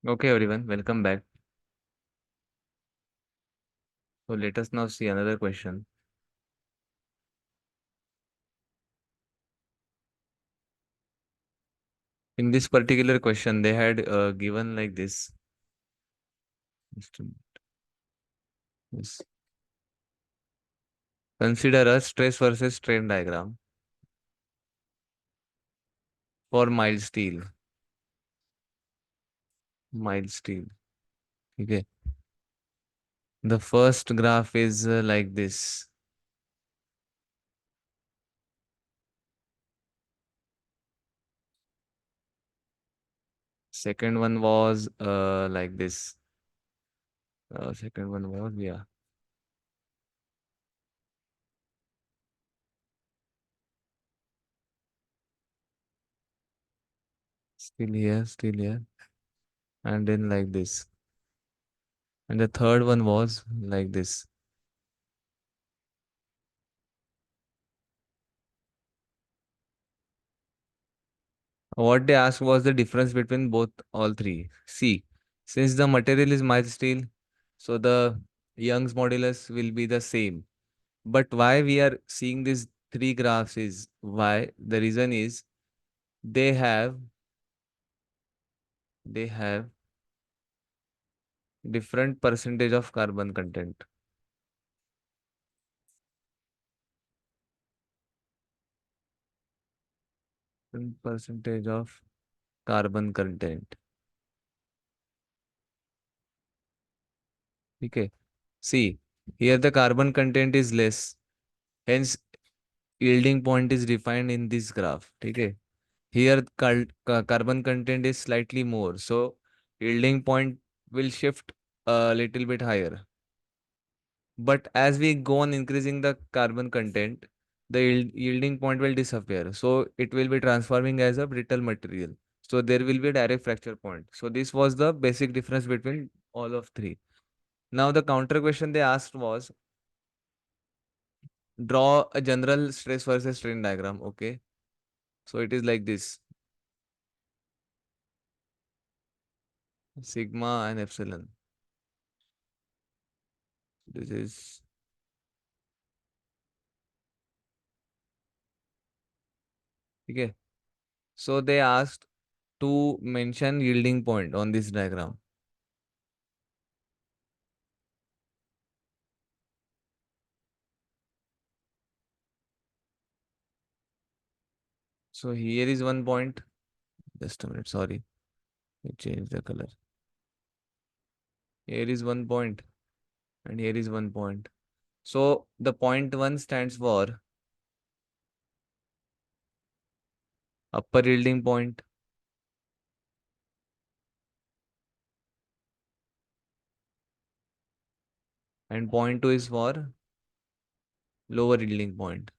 Okay, everyone, welcome back. So let us now see another question. In this particular question, they had given like this. Just a minute. Yes. Consider a stress versus strain diagram for mild steel. Mild steel. Okay. The first graph is like this. Second one was like this. Second one was, yeah, still here, and then like this. And the third one was like this. What they asked was the difference between both all three. See, since the material is mild steel, so the Young's modulus will be the same. But why we are seeing these three graphs is why the reason is they have they have different percentage of carbon content. Different percentage of carbon content. Okay. See, here the carbon content is less, hence yielding point is defined in this graph. Okay. Here carbon content is slightly more, so yielding point will shift a little bit higher. But as we go on increasing the carbon content, the yielding point will disappear. So it will be transforming as a brittle material. So there will be a direct fracture point. So this was the basic difference between all of three. Now the counter question they asked was draw a general stress versus strain diagram. Okay. So it is like this, sigma and epsilon. This is okay. So they asked to mention yielding point on this diagram. So here is one point. Just a minute, sorry. I changed the color. Here is one point and here is one point. So the point one stands for upper yielding point and point two is for lower yielding point.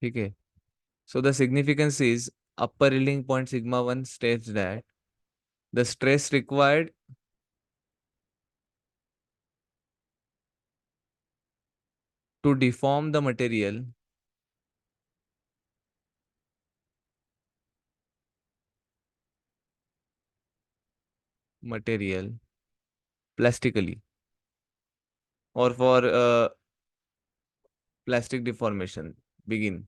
Okay. So the significance is upper yielding point sigma 1 states that the stress required to deform the material plastically or for plastic deformation begin.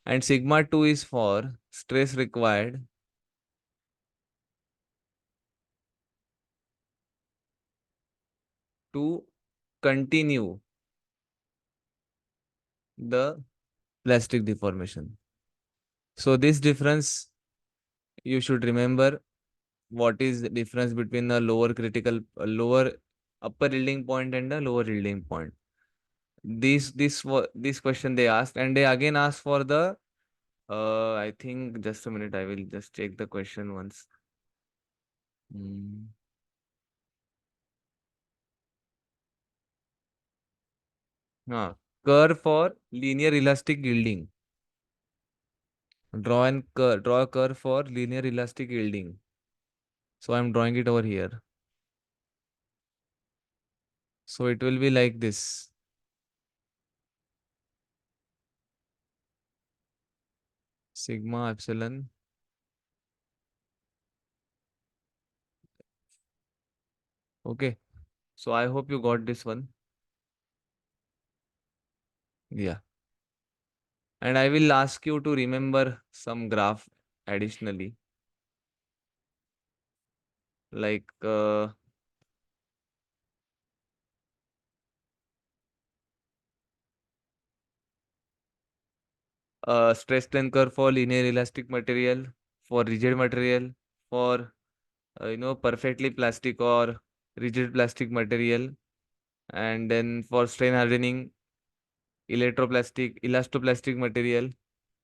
And sigma 2 is for stress required to continue the plastic deformation. So this difference, you should remember what is the difference between a lower upper yielding point and a lower yielding point. This question they asked, and they again asked for the I think just a minute, I will just check the question once. Mm. Curve for linear elastic yielding. Draw a curve for linear elastic yielding. So I'm drawing it over here. So it will be like this. sigma epsilon. Okay. So I hope you got this one. Yeah. And I will ask you to remember some graph additionally, like stress strain curve for linear elastic material, for rigid material, for perfectly plastic or rigid plastic material, and then for strain hardening, electroplastic, elastoplastic material.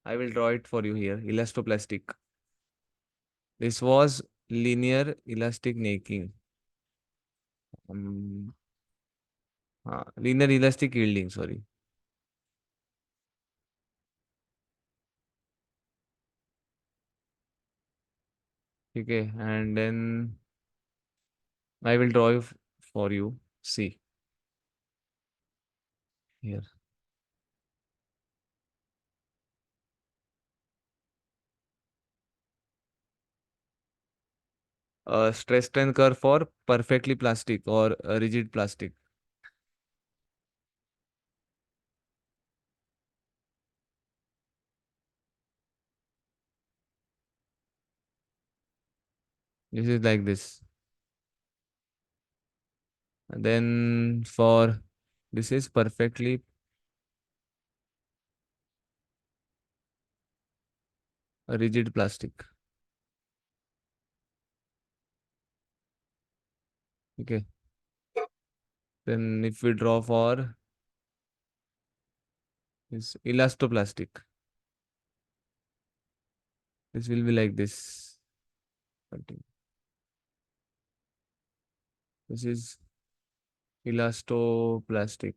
I will draw it for you here. Elastoplastic. This was linear elastic necking. Um, Linear elastic yielding. Sorry. Okay, and then I will draw for you. See here. Stress strain curve for perfectly plastic or rigid plastic. This is like this. And then for this is perfectly rigid plastic. Okay. Then if we draw for this elastoplastic, this will be like this. Continue. This is elastoplastic.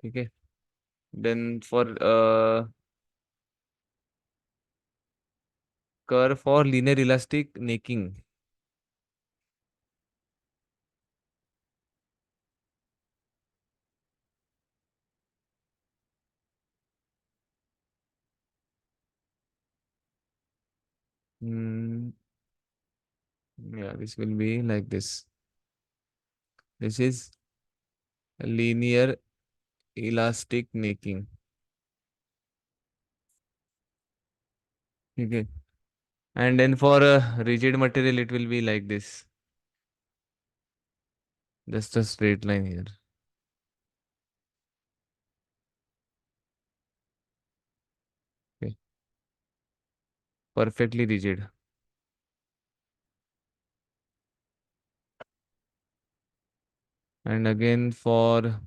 Okay. Then for curve for linear elastic necking. Hmm, yeah, this will be like this. This is linear elastic necking. Okay. And then for a rigid material, it will be like this. Just a straight line here. Okay. Perfectly rigid. And again for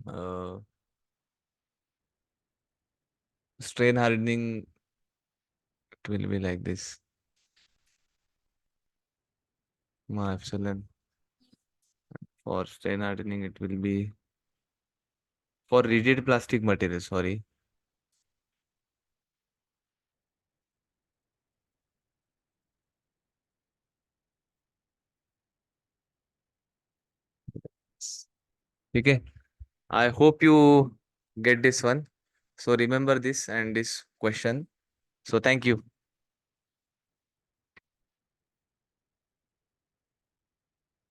uh, strain hardening, it will be like this. Ma epsilon. For strain hardening, it will be for rigid plastic material. Sorry. Okay. I hope you get this one. So remember this and this question. So thank you.